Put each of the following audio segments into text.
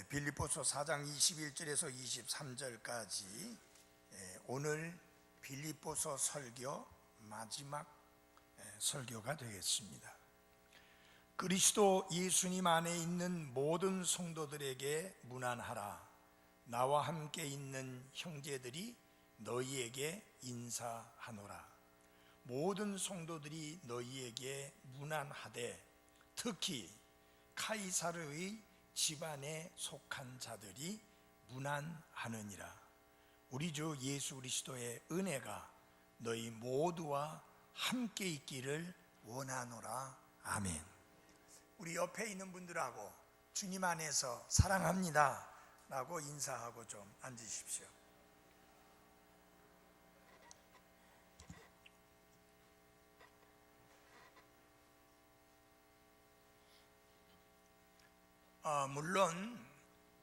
빌립보서 4장 21절에서 23절까지 오늘 빌립보서 설교 마지막 설교가 되겠습니다. 그리스도 예수님 안에 있는 모든 성도들에게 문안하라. 나와 함께 있는 형제들이 너희에게 인사하노라. 모든 성도들이 너희에게 문안하되 특히 카이사르의 집안에 속한 자들이 문안하느니라. 우리 주 예수 그리스도의 은혜가 너희 모두와 함께 있기를 원하노라. 아멘. 우리 옆에 있는 분들하고 주님 안에서 사랑합니다 라고 인사하고 좀 앉으십시오. 물론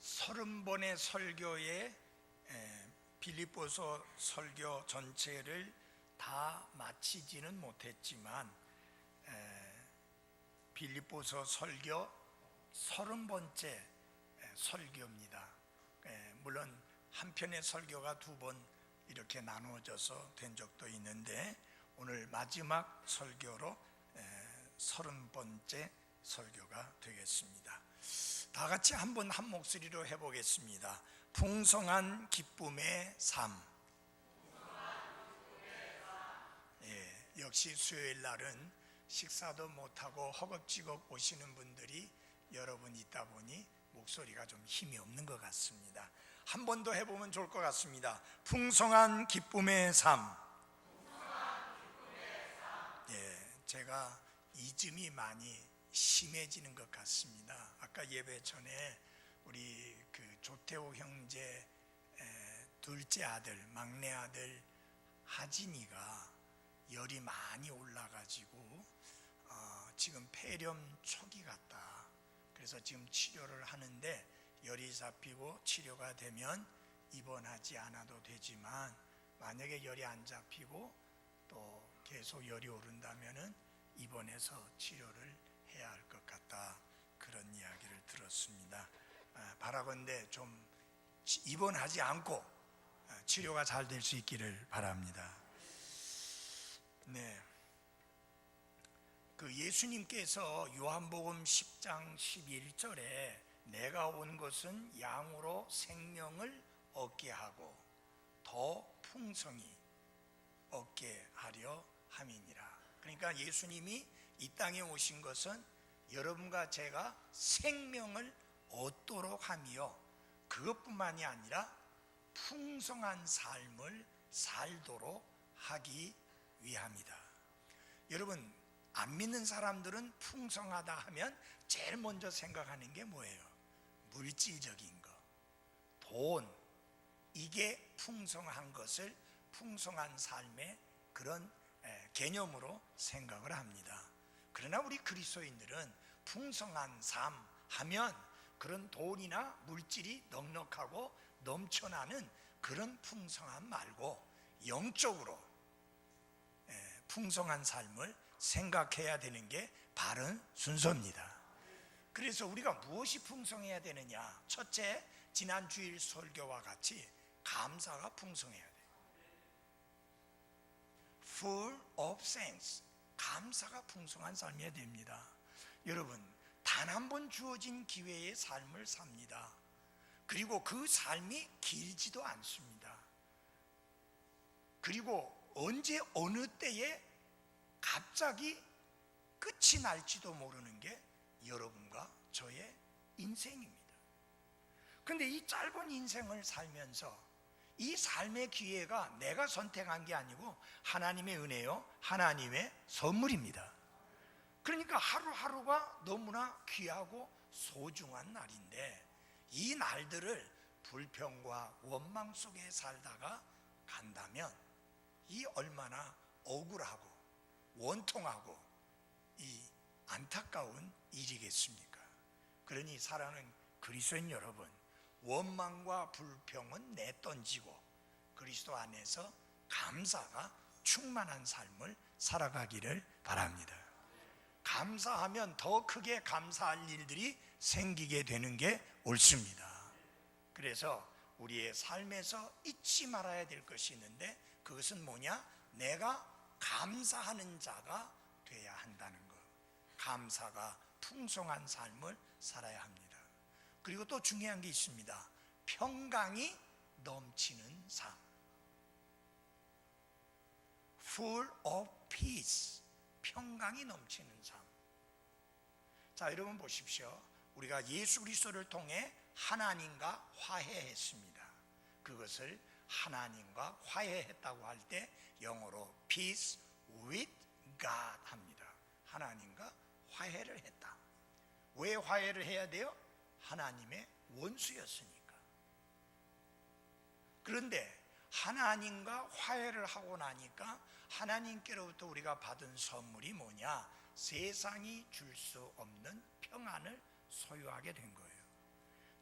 30번의 설교에 빌립보서 설교 전체를 다 마치지는 못했지만 빌립보서 설교 30번째 설교입니다. 물론 한 편의 설교가 2번 이렇게 나누어져서 된 적도 있는데 오늘 마지막 설교로 30번째 설교가 되겠습니다. 다 같이 한번 한 목소리로 해보겠습니다. 풍성한 기쁨의 삶. 역시 수요일 날은 식사도 못하고 허겁지겁 오시는 분들이 여러분 있다 보니 목소리가 좀 힘이 없는 것 같습니다. 한 번 더 해보면 좋을 것 같습니다. 풍성한 기쁨의 삶. 제가 이즘이 많이 심해지는 것 같습니다. 아까 예배 전에 우리 조태호 형제 둘째 아들, 막내 아들 하진이가 열이 많이 올라가지고 지금 폐렴 초기 같다. 그래서 지금 치료를 하는데 열이 잡히고 치료가 되면 입원하지 않아도 되지만 만약에 열이 안 잡히고 또 계속 열이 오른다면은 입원해서 치료를 해야 할 것 같다. 그런 이야기를 들었습니다. 바라건대 좀 입원하지 않고 치료가 잘 될 수 있기를 바랍니다. 예수님께서 요한복음 10장 11절에 내가 온 것은 양으로 생명을 얻게 하고 더 풍성히 얻게 하려 함이니라. 그러니까 예수님이 이 땅에 오신 것은 여러분과 제가 생명을 얻도록 하며 그것뿐만이 아니라 풍성한 삶을 살도록 하기 위함이다. 여러분, 안 믿는 사람들은 풍성하다 하면 제일 먼저 생각하는 게 뭐예요? 물질적인 거, 돈, 이게 풍성한 것을 풍성한 삶의 그런 개념으로 생각을 합니다. 그러나 우리 그리스도인들은 풍성한 삶 하면 그런 돈이나 물질이 넉넉하고 넘쳐나는 그런 풍성함 말고 영적으로 풍성한 삶을 생각해야 되는 게 바른 순서입니다. 그래서 우리가 무엇이 풍성해야 되느냐? 첫째, 지난 주일 설교와 같이 감사가 풍성해야 돼요. Full of thanks. 감사가 풍성한 삶이어야 됩니다. 여러분, 단 한 번 주어진 기회의 삶을 삽니다. 그리고 그 삶이 길지도 않습니다. 그리고 언제 어느 때에 갑자기 끝이 날지도 모르는 게 여러분과 저의 인생입니다. 그런데 이 짧은 인생을 살면서 이 삶의 기회가 내가 선택한 게 아니고 하나님의 은혜요, 하나님의 선물입니다. 그러니까 하루하루가 너무나 귀하고 소중한 날인데 이 날들을 불평과 원망 속에 살다가 간다면 이 얼마나 억울하고 원통하고 이 안타까운 일이겠습니까? 그러니 사랑하는 그리스도인 여러분, 원망과 불평은 내던지고 그리스도 안에서 감사가 충만한 삶을 살아가기를 바랍니다. 감사하면 더 크게 감사할 일들이 생기게 되는 게 옳습니다. 그래서 우리의 삶에서 잊지 말아야 될 것이 있는데, 그것은 뭐냐? 내가 감사하는 자가 돼야 한다는 것. 감사가 풍성한 삶을 살아야 합니다. 그리고 또 중요한 게 있습니다. 평강이 넘치는 삶. Full of peace. 평강이 넘치는 삶. 자, 여러분 보십시오. 우리가 예수 그리스도를 통해 하나님과 화해했습니다. 그것을 하나님과 화해했다고 할 때 영어로 peace with God 합니다. 하나님과 화해를 했다. 왜 화해를 해야 돼요? 하나님의 원수였으니까. 그런데 하나님과 화해를 하고 나니까 하나님께로부터 우리가 받은 선물이 뭐냐? 세상이 줄 수 없는 평안을 소유하게 된 거예요.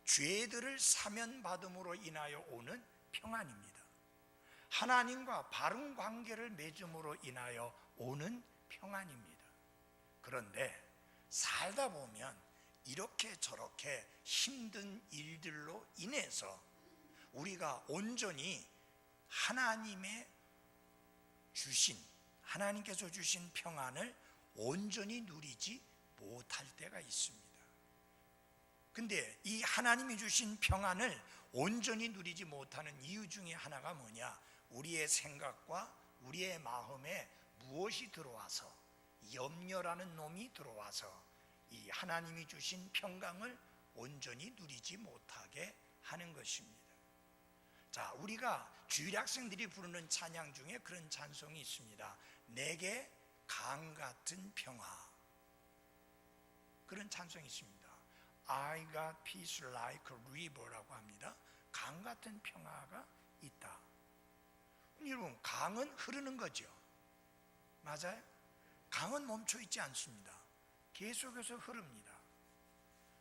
죄들을 사면받음으로 인하여 오는 평안입니다. 하나님과 바른 관계를 맺음으로 인하여 오는 평안입니다. 그런데 살다 보면 이렇게 저렇게 힘든 일들로 인해서 우리가 온전히 하나님께서 주신 평안을 온전히 누리지 못할 때가 있습니다. 근데 이 하나님이 주신 평안을 온전히 누리지 못하는 이유 중에 하나가 뭐냐? 우리의 생각과 우리의 마음에 무엇이 들어와서, 염려라는 놈이 들어와서 이 하나님이 주신 평강을 온전히 누리지 못하게 하는 것입니다. 자, 우리가 주일 학생들이 부르는 찬양 중에 그런 찬송이 있습니다. 내게 강 같은 평화. 그런 찬송이 있습니다. I got peace like a river라고 합니다. 강 같은 평화가 있다. 여러분, 강은 흐르는 거죠. 맞아요? 강은 멈춰 있지 않습니다. 계속해서 흐릅니다.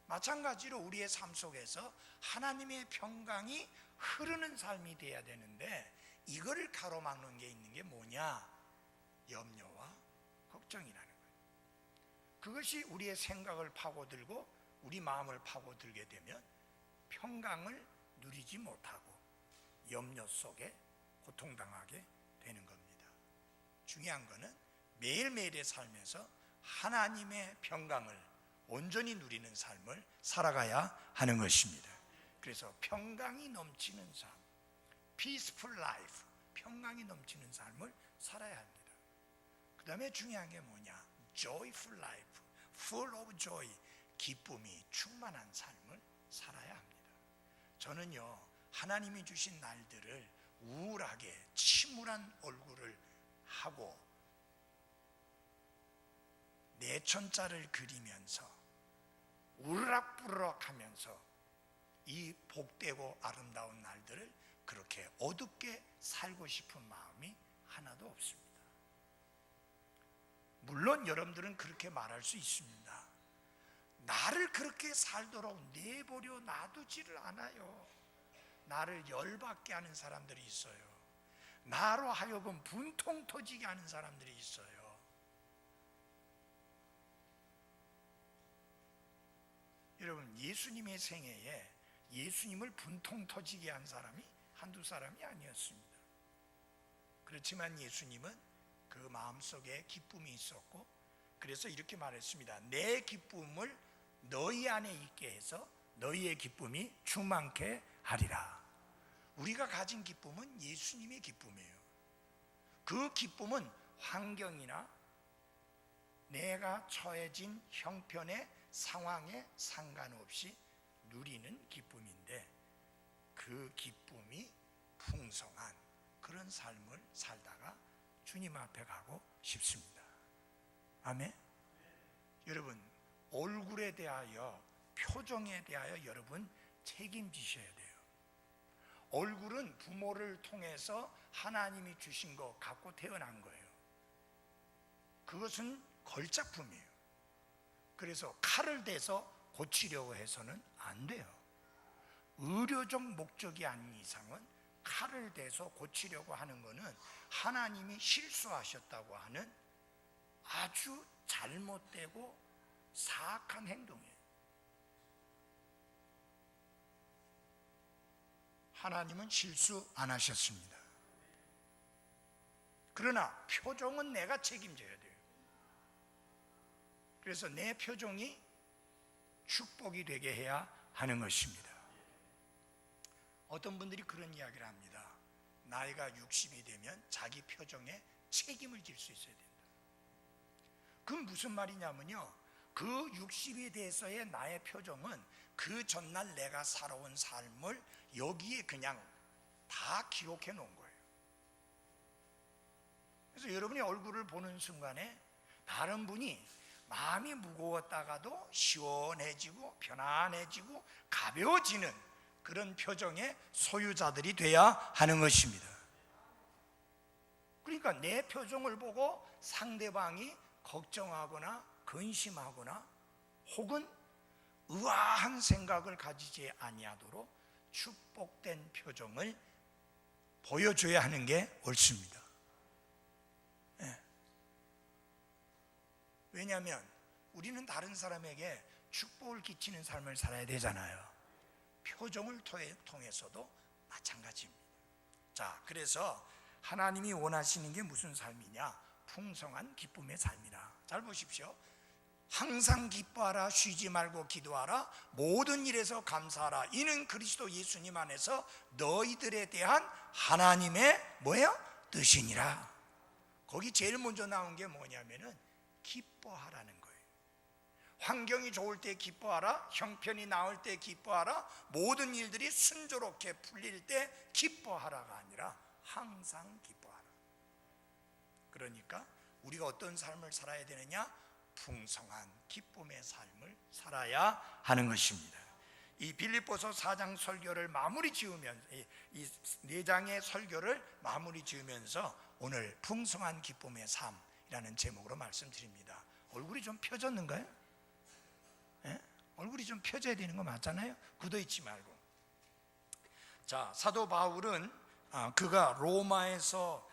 마찬가지로 우리의 삶 속에서 하나님의 평강이 흐르는 삶이 돼야 되는데, 이거를 가로막는 게 있는 게 뭐냐? 염려와 걱정이라는 거예요. 그것이 우리의 생각을 파고들고 우리 마음을 파고들게 되면 평강을 누리지 못하고 염려 속에 고통당하게 되는 겁니다. 중요한 것은 매일매일의 삶에서 하나님의 평강을 온전히 누리는 삶을 살아가야 하는 것입니다. 그래서 평강이 넘치는 삶, peaceful life, 평강이 넘치는 삶을 살아야 합니다. 그 다음에 중요한 게 뭐냐? joyful life, full of joy, 기쁨이 충만한 삶을 살아야 합니다. 저는요, 하나님이 주신 날들을 우울하게 침울한 얼굴을 하고 내천자를 그리면서 우르락부르락 하면서 이 복되고 아름다운 날들을 그렇게 어둡게 살고 싶은 마음이 하나도 없습니다. 물론 여러분들은 그렇게 말할 수 있습니다. 나를 그렇게 살도록 내버려 놔두지를 않아요. 나를 열받게 하는 사람들이 있어요. 나로 하여금 분통 터지게 하는 사람들이 있어요. 여러분, 예수님의 생애에 예수님을 분통 터지게 한 사람이 한두 사람이 아니었습니다. 그렇지만 예수님은 그 마음속에 기쁨이 있었고, 그래서 이렇게 말했습니다. 내 기쁨을 너희 안에 있게 해서 너희의 기쁨이 충만케 하리라. 우리가 가진 기쁨은 예수님의 기쁨이에요. 그 기쁨은 환경이나 내가 처해진 형편의 상황에 상관없이 누리는 기쁨인데, 그 기쁨이 풍성한 그런 삶을 살다가 주님 앞에 가고 싶습니다. 아멘. 여러분, 얼굴에 대하여, 표정에 대하여 여러분 책임지셔야 돼요. 얼굴은 부모를 통해서 하나님이 주신 거 갖고 태어난 거예요. 그것은 걸작품이에요. 그래서 칼을 대서 고치려고 해서는 안 돼요. 의료적 목적이 아닌 이상은 칼을 대서 고치려고 하는 것은 하나님이 실수하셨다고 하는 아주 잘못되고 사악한 행동이에요. 하나님은 실수 안 하셨습니다. 그러나 표정은 내가 책임져야 돼요. 그래서 내 표정이 축복이 되게 해야 하는 것입니다. 어떤 분들이 그런 이야기를 합니다. 나이가 60이 되면 자기 표정에 책임을 질 수 있어야 된다. 그건 무슨 말이냐면요, 그 60이 돼서의 나의 표정은 그 전날 내가 살아온 삶을 여기에 그냥 다 기록해 놓은 거예요. 그래서 여러분이 얼굴을 보는 순간에 다른 분이 마음이 무거웠다가도 시원해지고 편안해지고 가벼워지는 그런 표정의 소유자들이 돼야 하는 것입니다. 그러니까 내 표정을 보고 상대방이 걱정하거나 근심하거나 혹은 의아한 생각을 가지지 아니하도록 축복된 표정을 보여줘야 하는 게 옳습니다. 왜냐하면 우리는 다른 사람에게 축복을 끼치는 삶을 살아야 되잖아요. 표정을 통해서도 마찬가지입니다. 자, 그래서 하나님이 원하시는 게 무슨 삶이냐? 풍성한 기쁨의 삶이라. 잘 보십시오. 항상 기뻐하라, 쉬지 말고 기도하라, 모든 일에서 감사하라. 이는 그리스도 예수님 안에서 너희들에 대한 하나님의 뭐예요? 뜻이니라. 거기 제일 먼저 나온 게 뭐냐면은 기뻐하라는 거예요. 환경이 좋을 때 기뻐하라, 형편이 나을 때 기뻐하라, 모든 일들이 순조롭게 풀릴 때 기뻐하라가 아니라 항상 기뻐하라. 그러니까 우리가 어떤 삶을 살아야 되느냐? 풍성한 기쁨의 삶을 살아야 하는 것입니다. 이 빌립보서 4장 설교를 마무리 지으면서, 이 4장의 설교를 마무리 지으면서 오늘 풍성한 기쁨의 삶이라는 제목으로 말씀드립니다. 얼굴이 좀 펴졌는가요? 얼굴이 좀 펴져야 되는 거 맞잖아요? 굳어있지 말고. 자, 사도 바울은 그가 로마에서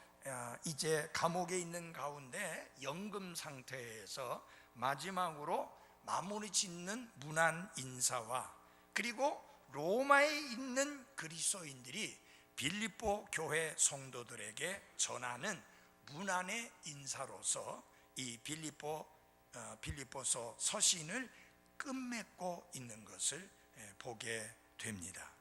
이제 감옥에 있는 가운데 연금 상태에서 마지막으로 마무리 짓는 문안 인사와 그리고 로마에 있는 그리스도인들이 빌립보 교회 성도들에게 전하는 문안의 인사로서 이 빌립보서 서신을 끝맺고 있는 것을 보게 됩니다.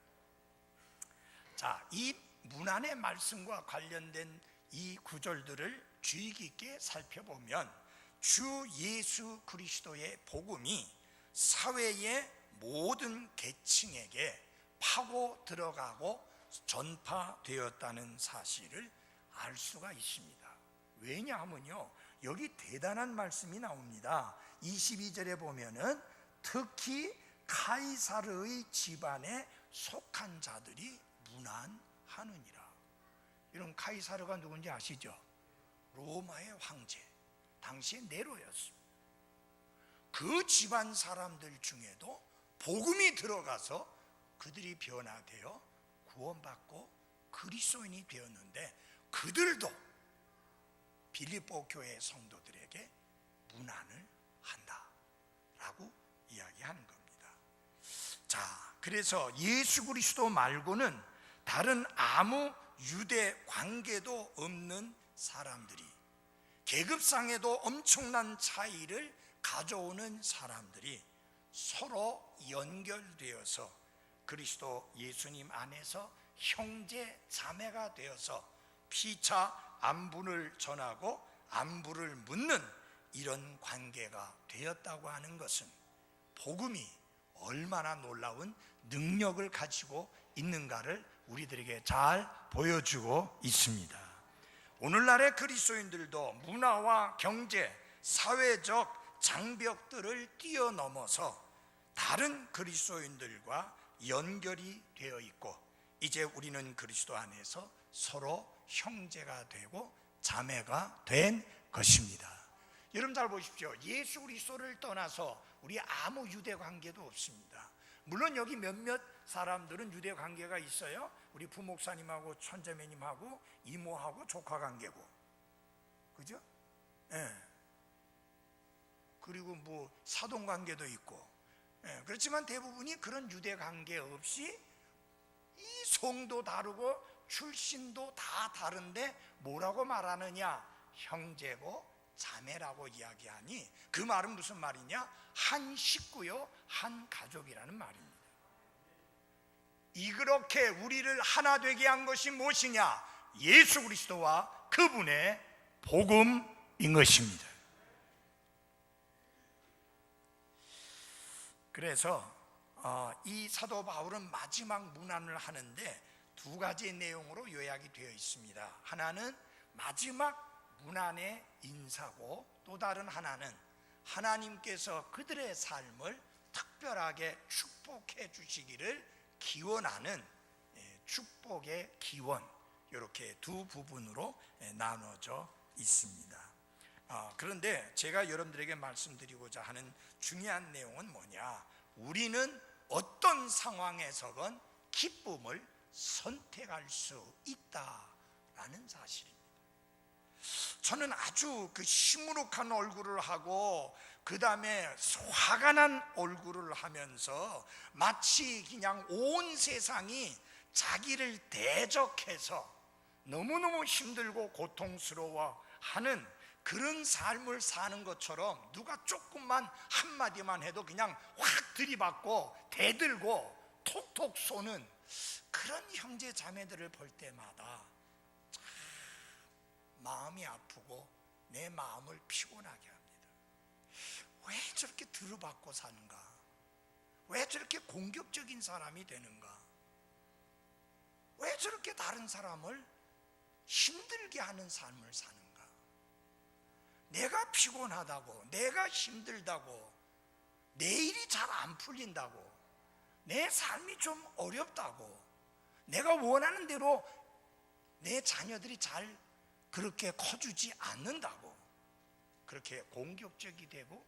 자, 이 문안의 말씀과 관련된 이 구절들을 주의 깊게 살펴보면 주 예수 그리스도의 복음이 사회의 모든 계층에게 파고 들어가고 전파되었다는 사실을 알 수가 있습니다. 왜냐하면요, 여기 대단한 말씀이 나옵니다. 22절에 보면은 특히 카이사르의 집안에 속한 자들이 문안하느니라. 여러분, 카이사르가 누군지 아시죠? 로마의 황제, 당시의 네로였습니다. 그 집안 사람들 중에도 복음이 들어가서 그들이 변화되어 구원받고 그리스도인이 되었는데 그들도 빌립보 교회 성도들에게 문안을 한다라고 이야기하는 겁니다. 자, 그래서 예수 그리스도 말고는 다른 아무 유대 관계도 없는 사람들이, 계급상에도 엄청난 차이를 가져오는 사람들이 서로 연결되어서 그리스도 예수님 안에서 형제 자매가 되어서 피차 안부를 전하고 안부를 묻는 이런 관계가 되었다고 하는 것은 복음이 얼마나 놀라운 능력을 가지고 있는가를 우리들에게 잘 보여주고 있습니다. 오늘날의 그리스도인들도 문화와 경제, 사회적 장벽들을 뛰어넘어서 다른 그리스도인들과 연결이 되어 있고 이제 우리는 그리스도 안에서 서로 형제가 되고 자매가 된 것입니다. 여러분 잘 보십시오. 예수 그리스도를 떠나서 우리 아무 유대 관계도 없습니다. 물론 여기 몇몇 사람들은 유대 관계가 있어요. 우리 부목사님하고 천재매님하고 이모하고 조카 관계고, 그죠? 예. 그리고 뭐 사돈관계도 있고, 그렇지만 대부분이 그런 유대관계 없이 이 성도 다르고 출신도 다 다른데 뭐라고 말하느냐? 형제고 자매라고 이야기하니, 그 말은 무슨 말이냐? 한 식구요, 한 가족이라는 말입니다. 이렇게 우리를 하나 되게 한 것이 무엇이냐? 예수 그리스도와 그분의 복음인 것입니다. 그래서 이 사도 바울은 마지막 문안을 하는데 두 가지 내용으로 요약이 되어 있습니다. 하나는 마지막 문안의 인사고, 또 다른 하나는 하나님께서 그들의 삶을 특별하게 축복해 주시기를 기원하는 축복의 기원, 이렇게 두 부분으로 나눠져 있습니다. 그런데 제가 여러분들에게 말씀드리고자 하는 중요한 내용은 뭐냐? 우리는 어떤 상황에서건 기쁨을 선택할 수 있다라는 사실입니다. 저는 아주 그 시무룩한 얼굴을 하고 그 다음에 화가 난 얼굴을 하면서 마치 그냥 온 세상이 자기를 대적해서 너무너무 힘들고 고통스러워하는 그런 삶을 사는 것처럼, 누가 조금만 한마디만 해도 그냥 확 들이받고 대들고 톡톡 쏘는 그런 형제 자매들을 볼 때마다 참 마음이 아프고 내 마음을 피곤하게 합니다. 왜 저렇게 들이받고 사는가? 왜 저렇게 공격적인 사람이 되는가? 왜 저렇게 다른 사람을 힘들게 하는 삶을 사는가? 내가 피곤하다고, 내가 힘들다고, 내 일이 잘 안 풀린다고, 내 삶이 좀 어렵다고, 내가 원하는 대로 내 자녀들이 잘 그렇게 커주지 않는다고 그렇게 공격적이 되고,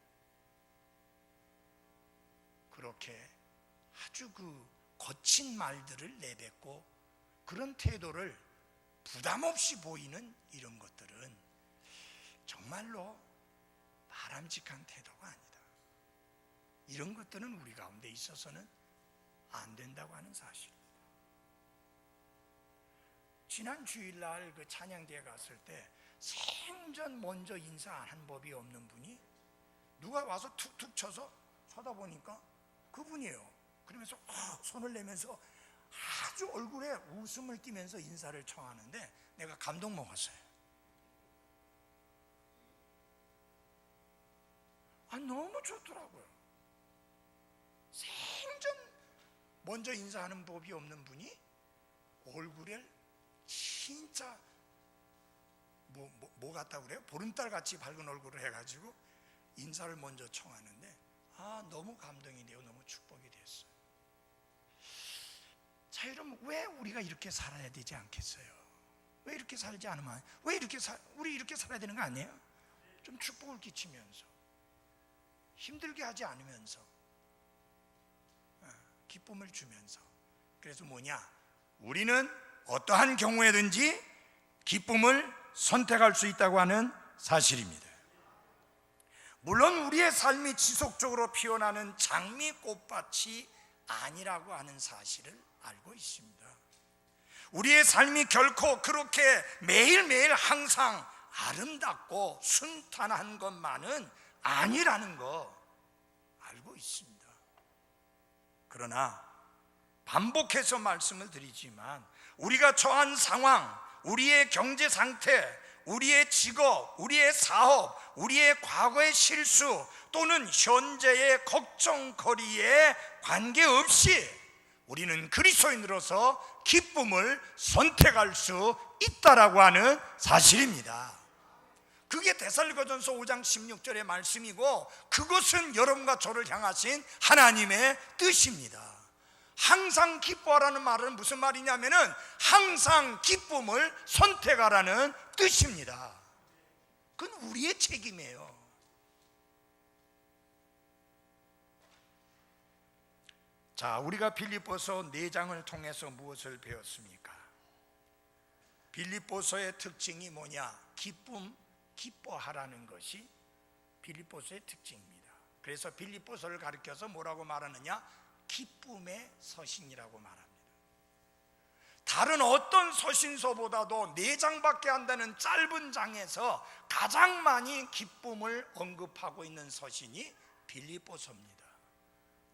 그렇게 아주 그 거친 말들을 내뱉고 그런 태도를 부담 없이 보이는 이런 것들은 정말로 바람직한 태도가 아니다. 이런 것들은 우리 가운데 있어서는 안 된다고 하는 사실입니다. 지난 주일날 그 찬양대에 갔을 때 생전 먼저 인사 안 한 법이 없는 분이 누가 와서 툭툭 쳐서 서다 보니까 그분이에요. 그러면서 손을 내면서 아주 얼굴에 웃음을 띠면서 인사를 청하는데 내가 감동 먹었어요. 너무 좋더라고요. 생전 먼저 인사하는 법이 없는 분이 얼굴에 진짜 뭐 같다고 그래요? 보름달 같이 밝은 얼굴을 해가지고 인사를 먼저 청하는데 너무 감동이 되고 너무 축복이 됐어요. 자, 여러분, 왜 우리가 이렇게 살아야 되지 않겠어요? 왜 이렇게 살지 않으면, 우리 이렇게 살아야 되는 거 아니에요? 좀 축복을 끼치면서, 힘들게 하지 않으면서, 기쁨을 주면서. 그래서 뭐냐? 우리는 어떠한 경우에든지 기쁨을 선택할 수 있다고 하는 사실입니다. 물론 우리의 삶이 지속적으로 피어나는 장미꽃밭이 아니라고 하는 사실을 알고 있습니다. 우리의 삶이 결코 그렇게 매일매일 항상 아름답고 순탄한 것만은 아니라는 거 알고 있습니다. 그러나 반복해서 말씀을 드리지만 우리가 처한 상황, 우리의 경제 상태, 우리의 직업, 우리의 사업, 우리의 과거의 실수 또는 현재의 걱정거리에 관계없이 우리는 그리스도인으로서 기쁨을 선택할 수 있다라고 하는 사실입니다. 그게 데살로니가전서 5장 16절의 말씀이고, 그것은 여러분과 저를 향하신 하나님의 뜻입니다. 항상 기뻐하라는 말은 무슨 말이냐면은 항상 기쁨을 선택하라는 뜻입니다. 그건 우리의 책임이에요. 자, 우리가 빌립보서 4장을 통해서 무엇을 배웠습니까? 빌립보서의 특징이 뭐냐? 기뻐하라는 것이 빌립보서의 특징입니다. 그래서 빌립보서를 가리켜서 뭐라고 말하느냐? 기쁨의 서신이라고 말합니다. 다른 어떤 서신서보다도 4장밖에 안 되는 짧은 장에서 가장 많이 기쁨을 언급하고 있는 서신이 빌립보서입니다.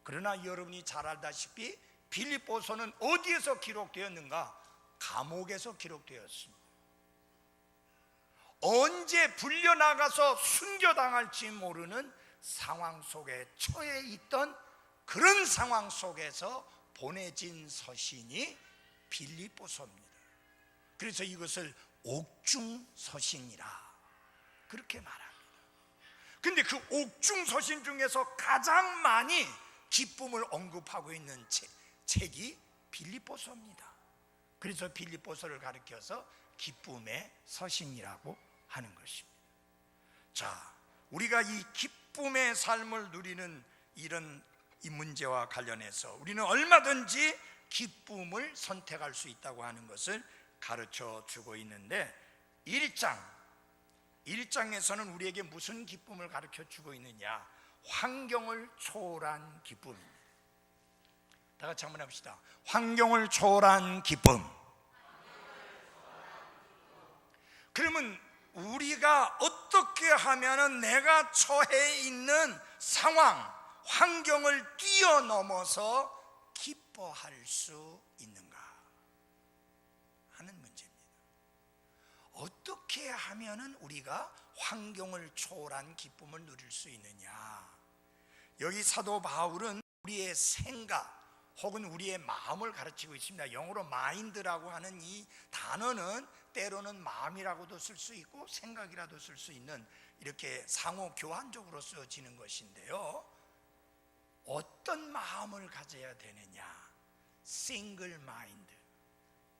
그러나 여러분이 잘 알다시피 빌립보서는 어디에서 기록되었는가? 감옥에서 기록되었습니다. 언제 불려나가서 숨겨당할지 모르는 상황 속에 처해 있던 그런 상황 속에서 보내진 서신이 빌립보서입니다. 그래서 이것을 옥중서신이라 그렇게 말합니다. 근데 그 옥중서신 중에서 가장 많이 기쁨을 언급하고 있는 책이 빌립보서입니다. 그래서 빌립보서를 가리켜서 기쁨의 서신이라고 하는 것입니다. 자, 우리가 이 기쁨의 삶을 누리는 이 문제와 관련해서 우리는 얼마든지 기쁨을 선택할 수 있다고 하는 것을 가르쳐 주고 있는데 1장에서는 우리에게 무슨 기쁨을 가르쳐 주고 있느냐? 환경을 초월한 기쁨입니다. 다 같이 한번 해봅시다. 환경을 초월한 기쁨. 그러면 우리가 어떻게 하면 내가 처해 있는 상황, 환경을 뛰어넘어서 기뻐할 수 있는가 하는 문제입니다. 어떻게 하면 우리가 환경을 초월한 기쁨을 누릴 수 있느냐? 여기 사도 바울은 우리의 생각 혹은 우리의 마음을 가르치고 있습니다. 영어로 마인드라고 하는 이 단어는 때로는 마음이라고도 쓸 수 있고 생각이라도 쓸 수 있는 이렇게 상호 교환적으로 쓰여지는 것인데요, 어떤 마음을 가져야 되느냐? 싱글 마인드,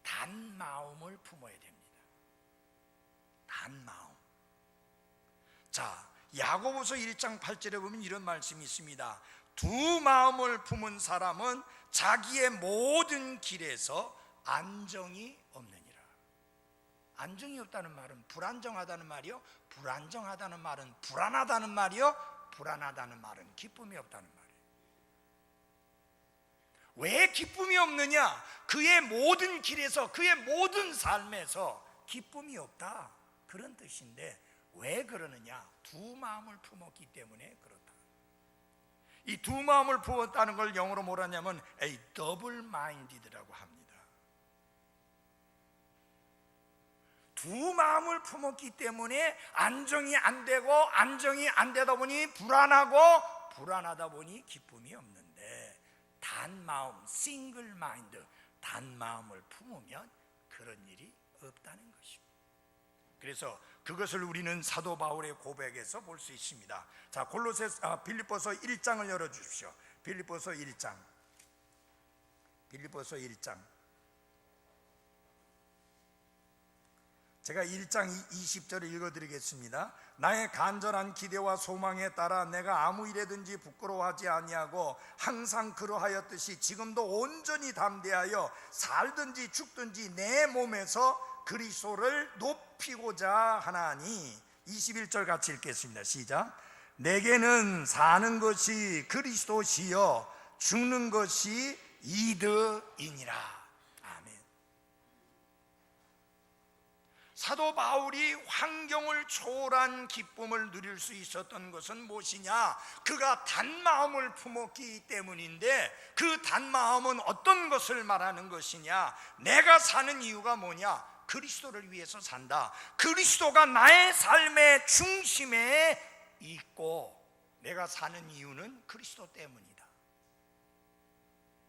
단 마음을 품어야 됩니다. 단 마음. 자, 야고보서 1장 8절에 보면 이런 말씀이 있습니다. 두 마음을 품은 사람은 자기의 모든 길에서 안정이 없느니라. 안정이 없다는 말은 불안정하다는 말이요, 불안정하다는 말은 불안하다는 말이요, 불안하다는 말은 기쁨이 없다는 말이에요. 왜 기쁨이 없느냐? 그의 모든 길에서, 그의 모든 삶에서 기쁨이 없다, 그런 뜻인데 왜 그러느냐? 두 마음을 품었기 때문에 그렇다. 이 두 마음을 품었다는 걸 영어로 뭐라 하냐면 a double minded라고 합니다. 두 마음을 품었기 때문에 안정이 안 되고, 안정이 안 되다 보니 불안하고, 불안하다 보니 기쁨이 없는데, 단 마음, 싱글 마인드, 단 마음을 품으면 그런 일이 없다는 것입니다. 그래서 그것을 우리는 사도 바울의 고백에서 볼 수 있습니다. 자, 빌립보서 1장을 열어 주십시오. 빌립보서 1장. 제가 1장 20절을 읽어드리겠습니다. 나의 간절한 기대와 소망에 따라 내가 아무 일에든지 부끄러워하지 아니하고 항상 그러하였듯이 지금도 온전히 담대하여 살든지 죽든지 내 몸에서 그리스도를 높이고자 하나니. 21절 같이 읽겠습니다. 시작. 내게는 사는 것이 그리스도시요 죽는 것이 이득이니라. 사도 바울이 환경을 초월한 기쁨을 누릴 수 있었던 것은 무엇이냐? 그가 단마음을 품었기 때문인데, 그 단마음은 어떤 것을 말하는 것이냐? 내가 사는 이유가 뭐냐? 그리스도를 위해서 산다. 그리스도가 나의 삶의 중심에 있고, 내가 사는 이유는 그리스도 때문이다.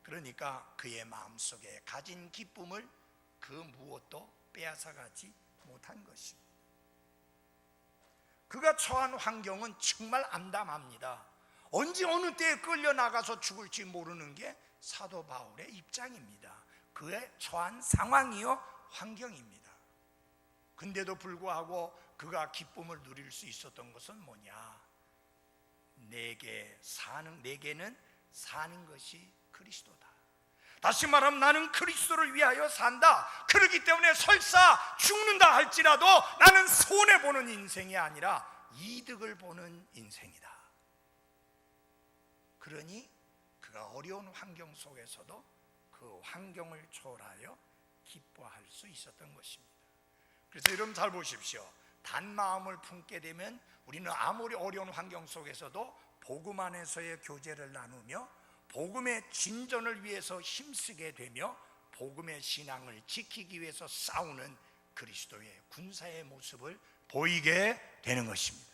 그러니까 그의 마음속에 가진 기쁨을 그 무엇도 빼앗아가지 못한 것입니다. 그가 처한 환경은 정말 암담합니다. 언제 어느 때에 끌려나가서 죽을지 모르는 게 사도 바울의 입장입니다. 그의 처한 상황이요, 환경입니다. 근데도 불구하고 그가 기쁨을 누릴 수 있었던 것은 뭐냐? 내게는 사는 것이 그리스도다. 다시 말하면 나는 그리스도를 위하여 산다. 그렇기 때문에 설사 죽는다 할지라도 나는 손해보는 인생이 아니라 이득을 보는 인생이다. 그러니 그가 어려운 환경 속에서도 그 환경을 초월하여 기뻐할 수 있었던 것입니다. 그래서 여러분 잘 보십시오. 단 마음을 품게 되면 우리는 아무리 어려운 환경 속에서도 복음 안에서의 교제를 나누며 복음의 진전을 위해서 힘쓰게 되며 복음의 신앙을 지키기 위해서 싸우는 그리스도의 군사의 모습을 보이게 되는 것입니다.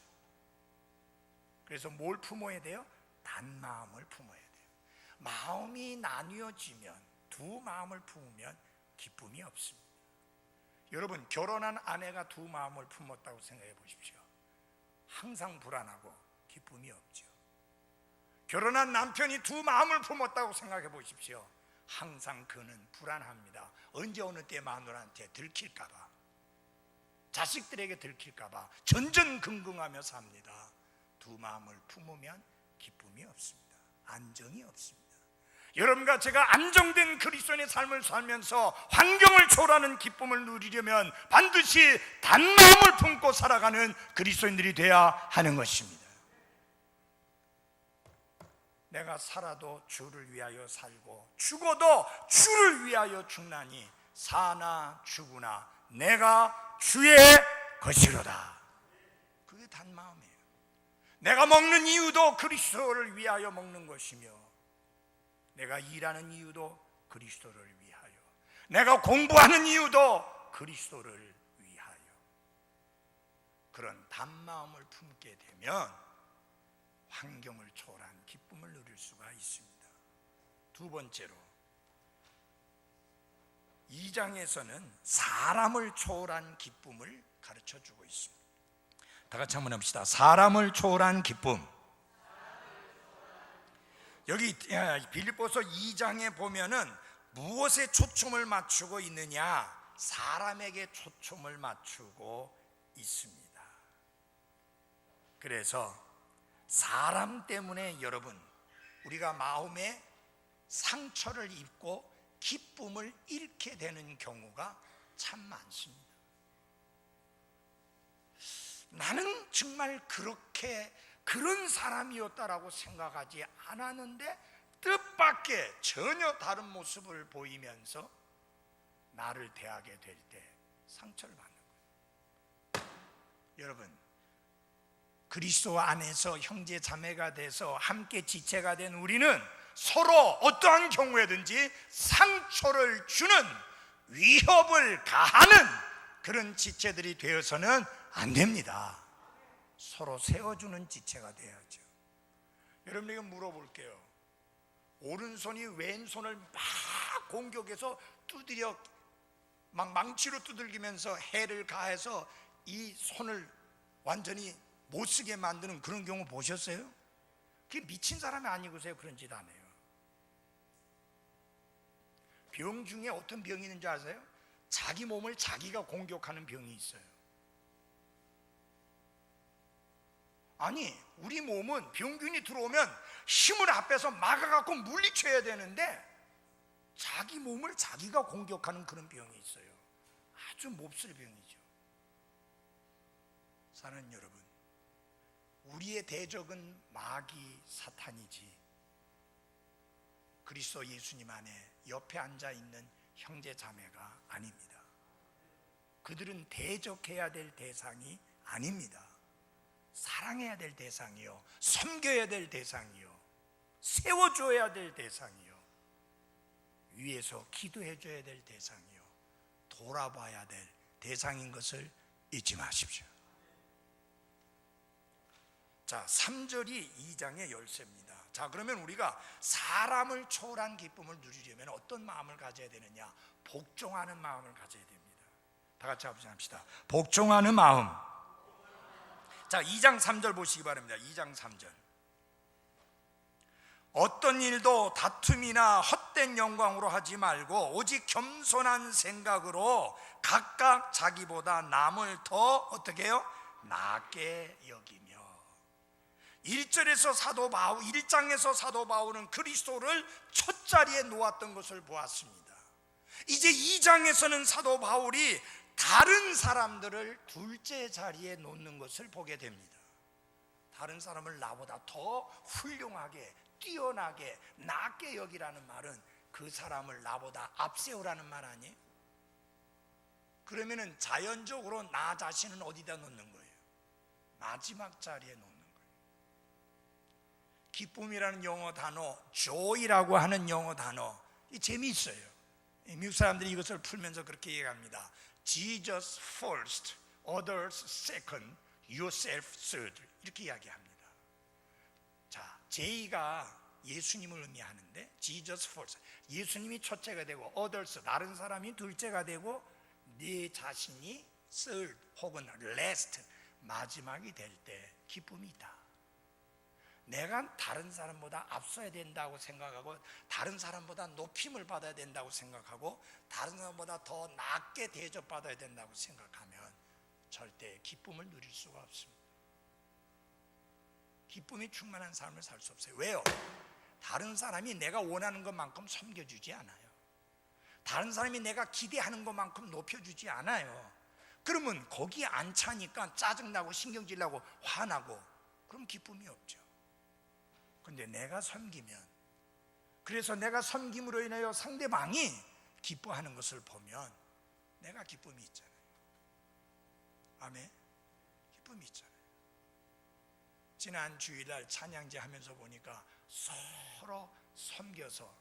그래서 뭘 품어야 돼요? 단 마음을 품어야 돼요. 마음이 나뉘어지면, 두 마음을 품으면 기쁨이 없습니다. 여러분, 결혼한 아내가 두 마음을 품었다고 생각해 보십시오. 항상 불안하고 기쁨이 없죠. 결혼한 남편이 두 마음을 품었다고 생각해 보십시오. 항상 그는 불안합니다. 언제 어느 때 마누라한테 들킬까 봐, 자식들에게 들킬까 봐 전전긍긍하며 삽니다. 두 마음을 품으면 기쁨이 없습니다. 안정이 없습니다. 여러분과 제가 안정된 그리스도인의 삶을 살면서 환경을 초월하는 기쁨을 누리려면 반드시 단마음을 품고 살아가는 그리스도인들이 되어야 하는 것입니다. 내가 살아도 주를 위하여 살고 죽어도 주를 위하여 죽나니 사나 죽으나 내가 주의 것이로다. 그게 단마음이에요. 내가 먹는 이유도 그리스도를 위하여 먹는 것이며, 내가 일하는 이유도 그리스도를 위하여, 내가 공부하는 이유도 그리스도를 위하여. 그런 단마음을 품게 되면 환경을 초월한 기쁨을 누릴 수가 있습니다. 두 번째로, 2장에서는 사람을 초월한 기쁨을 가르쳐주고 있습니다. 다 같이 한번 해봅시다. 사람을 초월한 기쁨. 여기 빌립보서 2장에 보면은 무엇에 초점을 맞추고 있느냐? 사람에게 초점을 맞추고 있습니다. 그래서 사람 때문에 여러분, 우리가 마음에 상처를 입고 기쁨을 잃게 되는 경우가 참 많습니다. 나는 정말 그런 사람이었다라고 생각하지 않았는데 뜻밖의 전혀 다른 모습을 보이면서 나를 대하게 될 때 상처를 받는 거예요. 여러분, 그리스도 안에서 형제 자매가 돼서 함께 지체가 된 우리는 서로 어떠한 경우에든지 상처를 주는, 위협을 가하는 그런 지체들이 되어서는 안 됩니다. 서로 세워주는 지체가 돼야죠. 여러분에게 물어볼게요. 오른손이 왼손을 막 공격해서 두드려 막 망치로 두들기면서 해를 가해서 이 손을 완전히 못 쓰게 만드는 그런 경우 보셨어요? 그게 미친 사람이 아니고서야 그런 짓 안 해요. 병 중에 어떤 병이 있는지 아세요? 자기 몸을 자기가 공격하는 병이 있어요. 아니, 우리 몸은 병균이 들어오면 힘을 합해서 막아갖고 물리쳐야 되는데 자기 몸을 자기가 공격하는 그런 병이 있어요. 아주 몹쓸 병이죠. 사랑하는 여러분, 우리의 대적은 마귀 사탄이지 그리스도 예수님 안에 옆에 앉아있는 형제 자매가 아닙니다. 그들은 대적해야 될 대상이 아닙니다. 사랑해야 될 대상이요, 섬겨야 될 대상이요, 세워줘야 될 대상이요, 위에서 기도해줘야 될 대상이요, 돌아봐야 될 대상인 것을 잊지 마십시오. 자, 3절이 2장의 열쇠입니다. 자, 그러면 우리가 사람을 초월한 기쁨을 누리려면 어떤 마음을 가져야 되느냐? 복종하는 마음을 가져야 됩니다. 다 같이 합시다. 복종하는 마음. 자, 2장 3절 보시기 바랍니다. 2장 3절. 어떤 일도 다툼이나 헛된 영광으로 하지 말고 오직 겸손한 생각으로 각각 자기보다 남을 더 어떻게 해요? 낮게 여기며. 1장에서 사도 바울은 그리스도를 첫 자리에 놓았던 것을 보았습니다. 이제 2장에서는 사도 바울이 다른 사람들을 둘째 자리에 놓는 것을 보게 됩니다. 다른 사람을 나보다 더 훌륭하게, 뛰어나게, 낫게 여기라는 말은 그 사람을 나보다 앞세우라는 말 아니에요? 그러면은 자연적으로 나 자신은 어디다 놓는 거예요? 마지막 자리에 놓는 거예요. 기쁨이라는 영어 단어, joy라고 하는 영어 단어, 이 재미있어요. 미국 사람들이 이것을 풀면서 그렇게 얘기합니다. Jesus first, others second, yourself third, 이렇게 이야기합니다. 자, J가 예수님을 의미하는데 Jesus first, 예수님이 첫째가 되고 others, 다른 사람이 둘째가 되고 네 자신이 third 혹은 last, 마지막이 될 때 기쁨이 있다. 내가 다른 사람보다 앞서야 된다고 생각하고 다른 사람보다 높임을 받아야 된다고 생각하고 다른 사람보다 더 낮게 대접받아야 된다고 생각하면 절대 기쁨을 누릴 수가 없습니다. 기쁨이 충만한 삶을 살 수 없어요. 왜요? 다른 사람이 내가 원하는 것만큼 섬겨주지 않아요. 다른 사람이 내가 기대하는 것만큼 높여주지 않아요. 그러면 거기에 안 차니까 짜증나고 신경질나고 화나고, 그럼 기쁨이 없죠. 근데 내가 섬기면, 그래서 내가 섬김으로 인하여 상대방이 기뻐하는 것을 보면 내가 기쁨이 있잖아요. 아멘. 기쁨이 있잖아요. 지난 주일날 찬양제 하면서 보니까 서로 섬겨서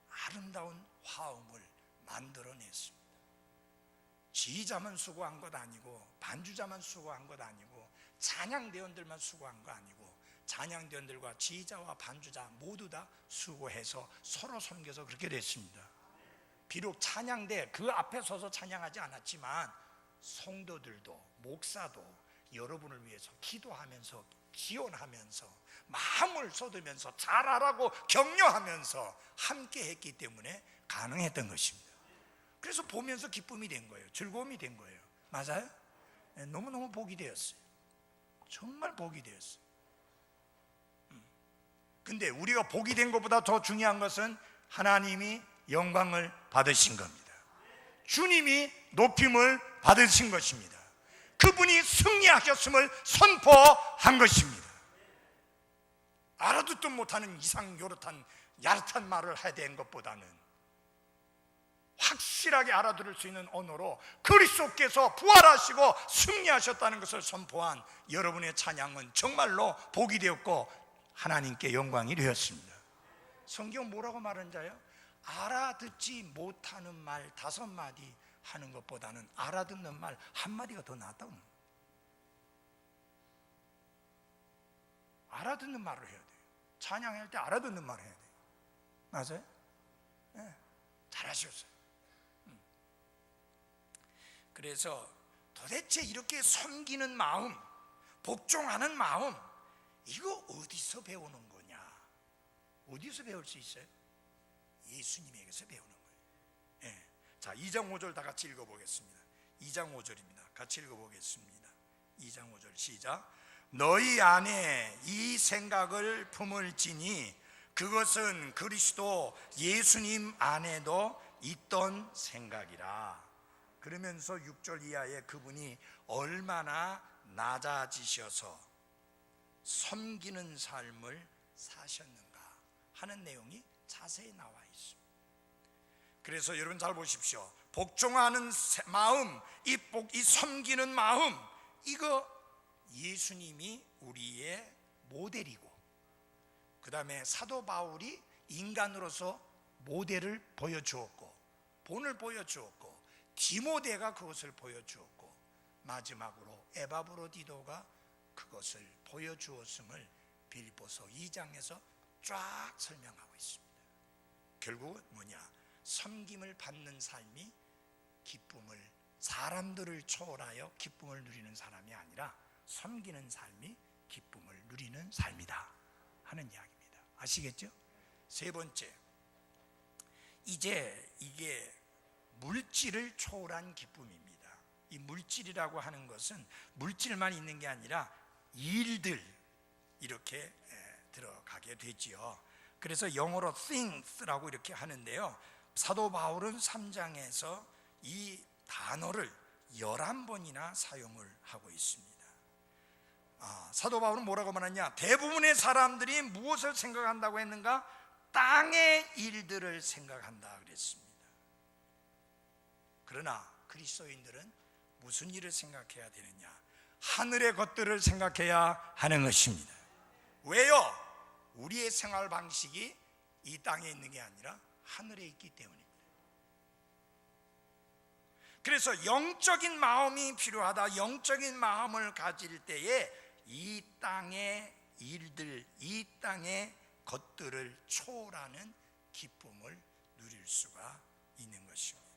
아름다운 화음을 만들어냈습니다. 지휘자만 수고한 것 아니고 반주자만 수고한 것 아니고 찬양대원들만 수고한 거 아니고 찬양대원들과 지휘자와 반주자 모두 다 수고해서 서로 섬겨서 그렇게 됐습니다. 비록 찬양대 그 앞에 서서 찬양하지 않았지만 성도들도 목사도 여러분을 위해서 기도하면서 기원하면서 마음을 쏟으면서 잘하라고 격려하면서 함께 했기 때문에 가능했던 것입니다. 그래서 보면서 기쁨이 된 거예요. 즐거움이 된 거예요. 맞아요? 너무너무 복이 되었어요. 정말 복이 되었어요. 근데 우리가 복이 된 것보다 더 중요한 것은 하나님이 영광을 받으신 겁니다. 주님이 높임을 받으신 것입니다. 그분이 승리하셨음을 선포한 것입니다. 알아듣도 못하는 이상 요릇한 야릇한 말을 해야 되는 것보다는 확실하게 알아들을 수 있는 언어로 그리스도께서 부활하시고 승리하셨다는 것을 선포한 여러분의 찬양은 정말로 복이 되었고 하나님께 영광이 되었습니다. 성경 뭐라고 말하는지 알아요? 알아듣지 못하는 말 5마디 하는 것보다는 알아듣는 말 1마디가 더 낫다고. 알아듣는 말을 해야 돼요. 찬양할 때 알아듣는 말을 해야 돼요. 맞아요? 네, 잘하셨어요. 그래서 도대체 이렇게 섬기는 마음, 복종하는 마음, 이거 어디서 배우는 거냐? 어디서 배울 수 있어요? 예수님에게서 배우는 거예요. 네. 자, 2장 5절 다 같이 읽어보겠습니다. 2장 5절입니다. 같이 읽어보겠습니다. 2장 5절 시작. 너희 안에 이 생각을 품을지니 그것은 그리스도 예수님 안에도 있던 생각이라. 그러면서 6절 이하에 그분이 얼마나 낮아지셔서 섬기는 삶을 사셨는가 하는 내용이 자세히 나와 있습니다. 그래서 여러분 잘 보십시오. 복종하는 마음, 이 섬기는 마음, 이거 예수님이 우리의 모델이고, 그 다음에 사도 바울이 인간으로서 모델을 보여주었고, 본을 보여주었고, 디모데가 그것을 보여주었고, 마지막으로 에바브로디도가 그것을 보여주었음을 빌립보서 2장에서 쫙 설명하고 있습니다. 결국은 뭐냐? 섬김을 받는 삶이 기쁨을, 사람들을 초월하여 기쁨을 누리는 사람이 아니라 섬기는 삶이 기쁨을 누리는 삶이다 하는 이야기입니다. 아시겠죠? 세 번째, 이제 이게 물질을 초월한 기쁨입니다. 이 물질이라고 하는 것은 물질만 있는 게 아니라 일들, 이렇게 들어가게 되지요. 그래서 영어로 things라고 이렇게 하는데요, 사도 바울은 3장에서 이 단어를 11번이나 사용을 하고 있습니다. 사도 바울은 뭐라고 말하냐? 대부분의 사람들이 무엇을 생각한다고 했는가? 땅의 일들을 생각한다 그랬습니다. 그러나 그리스도인들은 무슨 일을 생각해야 되느냐? 하늘의 것들을 생각해야 하는 것입니다. 왜요? 우리의 생활 방식이 이 땅에 있는 게 아니라 하늘에 있기 때문입니다. 그래서 영적인 마음이 필요하다. 영적인 마음을 가질 때에 이 땅의 일들, 이 땅의 것들을 초월하는 기쁨을 누릴 수가 있는 것입니다.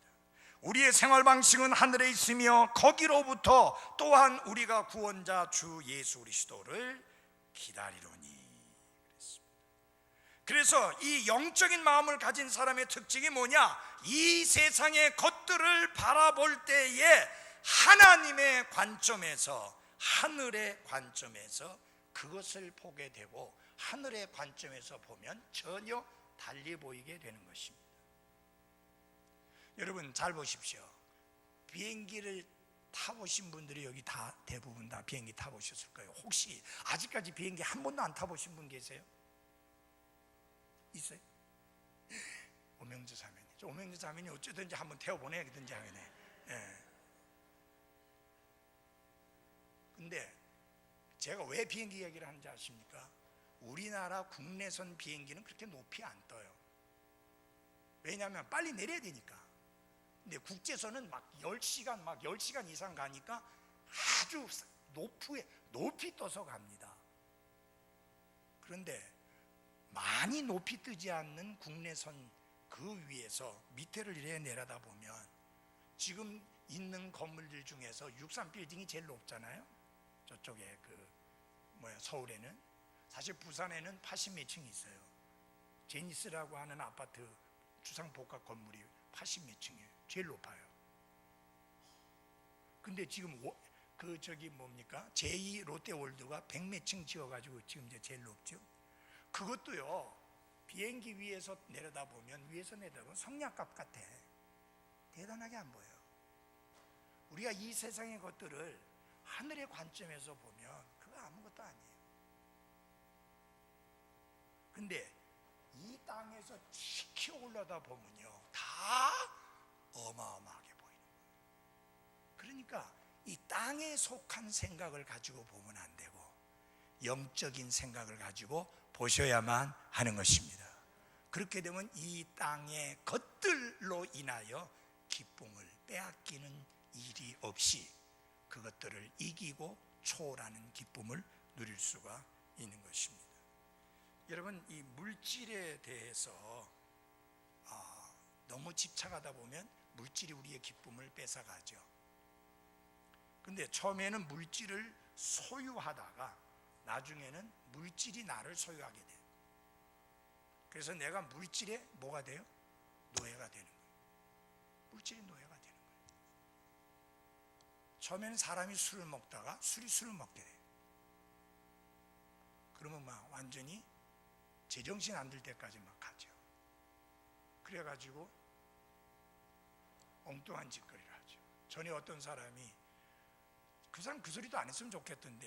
우리의 생활 방식은 하늘에 있으며 거기로부터 또한 우리가 구원자 주 예수 그리스도를 기다리노니. 그래서 이 영적인 마음을 가진 사람의 특징이 뭐냐? 이 세상의 것들을 바라볼 때에 하나님의 관점에서, 하늘의 관점에서 그것을 보게 되고, 하늘의 관점에서 보면 전혀 달리 보이게 되는 것입니다. 여러분 잘 보십시오. 비행기를 타보신 분들이 여기 다 대부분 다 비행기 타보셨을 거예요. 혹시 아직까지 비행기 한 번도 안 타보신 분 계세요? 있어요? 오명주 자매님, 오명주 자매님 어쩌든지 한번 태워보내야겠든지 하겠네. 근데 제가 왜 비행기 얘기를 하는지 아십니까? 우리나라 국내선 비행기는 그렇게 높이 안 떠요. 왜냐하면 빨리 내려야 되니까. 근데 국제선은 막 10시간 이상 가니까 아주 높이 떠서 갑니다. 그런데 많이 높이 뜨지 않는 국내선 그 위에서 밑에를 이렇게 내려다 보면 지금 있는 건물들 중에서 63빌딩이 제일 높잖아요. 저쪽에 서울에는. 사실 부산에는 80몇 층이 있어요. 제니스라고 하는 아파트 주상복합 건물이 80몇 층이에요. 제일 높아요. 근데 지금 제2 롯데월드가 100몇 층 지어가지고 지금 이제 제일 높죠. 그것도요, 비행기 위에서 내려다보면 성냥갑 같아. 대단하게 안 보여요. 우리가 이 세상의 것들을 하늘의 관점에서 보면 그거 아무것도 아니에요. 근데 이 땅에서 지켜 올라다 보면요, 다 어마어마하게 보이는 거예요. 그러니까 이 땅에 속한 생각을 가지고 보면 안 되고 영적인 생각을 가지고 보셔야만 하는 것입니다. 그렇게 되면 이 땅의 것들로 인하여 기쁨을 빼앗기는 일이 없이 그것들을 이기고 초월하는 기쁨을 누릴 수가 있는 것입니다. 여러분, 이 물질에 대해서 너무 집착하다 보면 물질이 우리의 기쁨을 뺏어가죠. 근데 처음에는 물질을 소유하다가 나중에는 물질이 나를 소유하게 돼요. 그래서 내가 물질에 뭐가 돼요? 노예가 되는 거예요. 물질이 노예가 되는 거예요. 처음에는 사람이 술을 먹다가 술을 먹게 돼요. 그러면 막 완전히 제정신 안 들 때까지 막 가죠. 그래가지고 엉뚱한 짓거리를 하죠. 전에 어떤 사람이 그 사람 그 소리도 안 했으면 좋겠던데,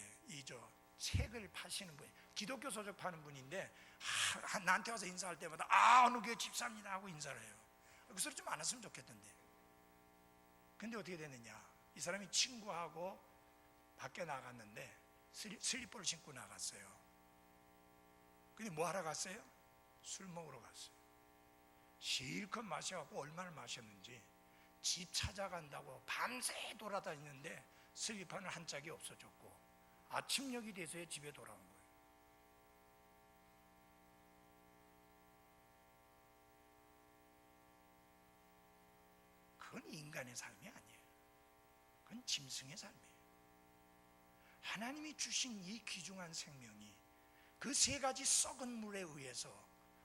책을 파시는 분이, 기독교 서적 파는 분인데 나한테 와서 인사할 때마다 어느 교회 집사입니다 하고 인사를 해요. 그 소리 좀 안 했으면 좋겠던데. 근데 어떻게 됐느냐, 이 사람이 친구하고 밖에 나갔는데 슬리퍼를 신고 나갔어요. 근데 뭐 하러 갔어요? 술 먹으러 갔어요. 실컷 마셔갖고 얼마나 마셨는지 집 찾아간다고 밤새 돌아다니는데 슬리퍼는 한 짝이 없어졌고 아침녘이 돼서야 집에 돌아온 거예요. 그건 인간의 삶이 아니에요. 그건 짐승의 삶이에요. 하나님이 주신 이 귀중한 생명이 그 세 가지 썩은 물에 의해서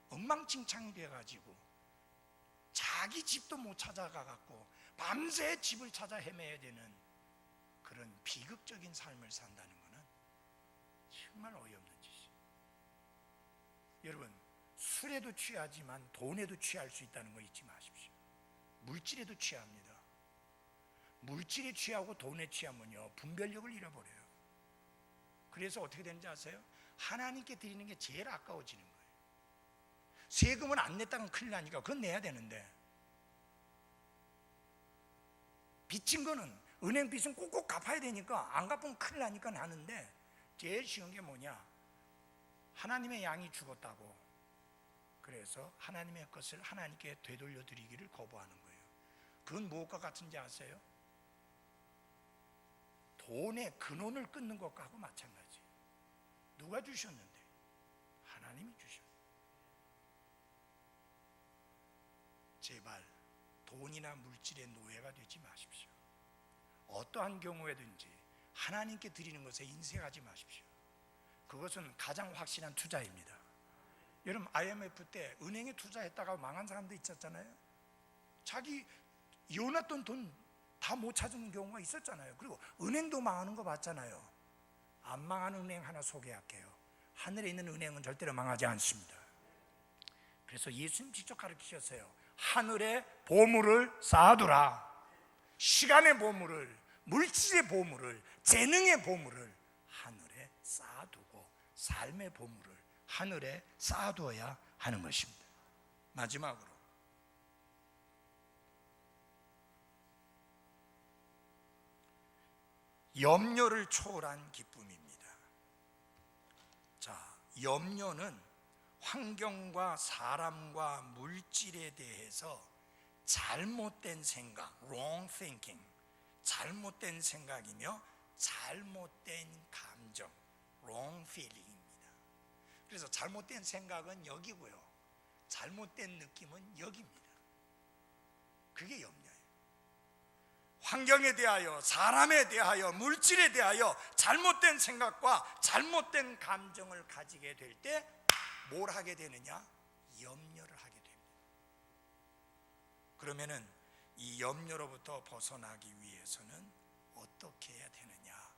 엉망진창이 돼가지고 자기 집도 못 찾아가갖고 밤새 집을 찾아 헤매야 되는 그런 비극적인 삶을 산다는 것은 정말 어이없는 짓이에요. 여러분, 술에도 취하지만 돈에도 취할 수 있다는 거 잊지 마십시오. 물질에도 취합니다. 물질에 취하고 돈에 취하면요, 분별력을 잃어버려요. 그래서 어떻게 되는지 아세요? 하나님께 드리는 게 제일 아까워지는 거예요. 세금은 안 냈다면 큰일 나니까 그건 내야 되는데, 빚진 거는 은행 빚은 꼭꼭 갚아야 되니까 안 갚으면 큰일 나니까 하는데, 제일 쉬운 게 뭐냐? 하나님의 양이 죽었다고, 그래서 하나님의 것을 하나님께 되돌려 드리기를 거부하는 거예요. 그건 무엇과 같은지 아세요? 돈의 근원을 끊는 것하고 마찬가지. 누가 주셨는데? 하나님이 주셨어요. 제발 돈이나 물질의 노예가 되지 마십시오. 어떠한 경우에든지 하나님께 드리는 것에 인색하지 마십시오. 그것은 가장 확실한 투자입니다. 여러분, IMF 때 은행에 투자했다가 망한 사람도 있었잖아요. 자기 이혼했던 돈 다 못 찾는 경우가 있었잖아요. 그리고 은행도 망하는 거 봤잖아요. 안 망하는 은행 하나 소개할게요. 하늘에 있는 은행은 절대로 망하지 않습니다. 그래서 예수님 직접 가르치셨어요. 하늘에 보물을 쌓아두라. 시간의 보물을, 물질의 보물을, 재능의 보물을 하늘에 쌓아두고 삶의 보물을 하늘에 쌓아두어야 하는 것입니다. 마지막으로, 염려를 초월한 기쁨입니다. 자, 염려는 환경과 사람과 물질에 대해서 잘못된 생각, wrong thinking, 잘못된 생각이며 잘못된 감정, wrong feeling입니다. 그래서 잘못된 생각은 여기고요, 잘못된 느낌은 여기입니다. 그게 염려예요. 환경에 대하여, 사람에 대하여, 물질에 대하여 잘못된 생각과 잘못된 감정을 가지게 될 때 뭘 하게 되느냐? 염려를 하게 됩니다. 그러면은 이 염려로부터 벗어나기 위해서는 어떻게 해야 되느냐?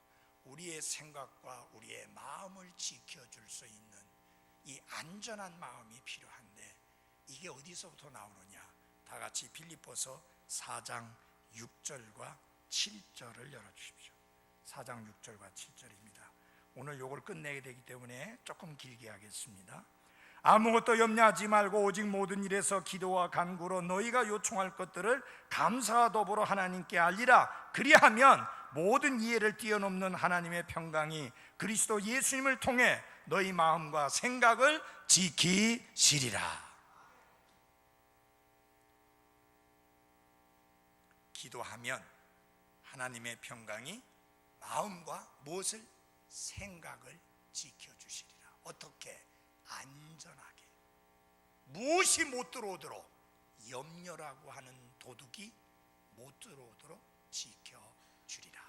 우리의 생각과 우리의 마음을 지켜줄 수 있는 이 안전한 마음이 필요한데, 이게 어디서부터 나오느냐? 다 같이 빌립보서 4장 6절과 7절을 열어주십시오. 4장 6절과 7절입니다. 오늘 요걸 끝내게 되기 때문에 조금 길게 하겠습니다. 아무것도 염려하지 말고 오직 모든 일에서 기도와 간구로 너희가 요청할 것들을 감사와 더불어 하나님께 알리라. 그리하면 모든 이해를 뛰어넘는 하나님의 평강이 그리스도 예수님을 통해 너희 마음과 생각을 지키시리라. 기도하면 하나님의 평강이 마음과 무엇을? 생각을 지켜주시리라. 어떻게? 안전하게, 무엇이 못 들어오도록, 염려라고 하는 도둑이 못 들어오도록 지켜주리라.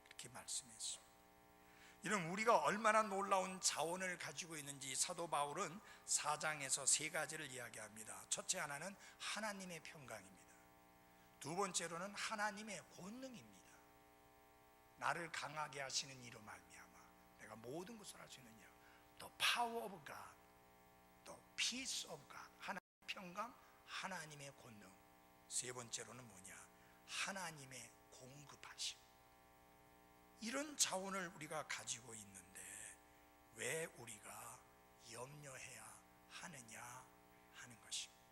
이렇게 말씀했습니다. 이런 우리가 얼마나 놀라운 자원을 가지고 있는지 사도 바울은 4장에서 세 가지를 이야기합니다. 첫째 하나는 하나님의 평강입니다. 두 번째로는 하나님의 권능입니다. 나를 강하게 하시는 이로 말미암아 내가 모든 것을 할 수 있느냐. The power of God, the peace of God. 하나님의 평강, 하나님의 권능. 세 번째로는 뭐냐? 하나님의 공급하심. 이런 자원을 우리가 가지고 있는데 왜 우리가 염려해야 하느냐 하는 것입니다.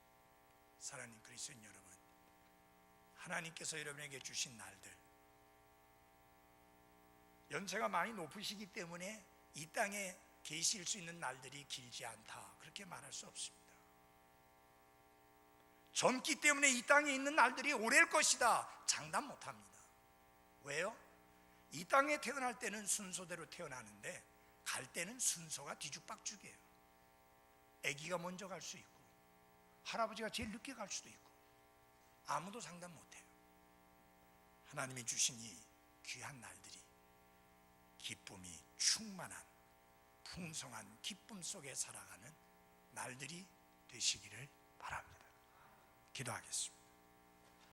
사랑하는 그리스도인 여러분, 하나님께서 여러분에게 주신 날들, 연세가 많이 높으시기 때문에 이 땅에 계실 수 있는 날들이 길지 않다, 그렇게 말할 수 없습니다. 젊기 때문에 이 땅에 있는 날들이 오래일 것이다, 장담 못합니다. 왜요? 이 땅에 태어날 때는 순서대로 태어나는데 갈 때는 순서가 뒤죽박죽이에요. 아기가 먼저 갈 수 있고 할아버지가 제일 늦게 갈 수도 있고 아무도 장담 못해요. 하나님이 주신 이 귀한 날들이 기쁨이 충만한 풍성한 기쁨 속에 살아가는 날들이 되시기를 바랍니다. 기도하겠습니다.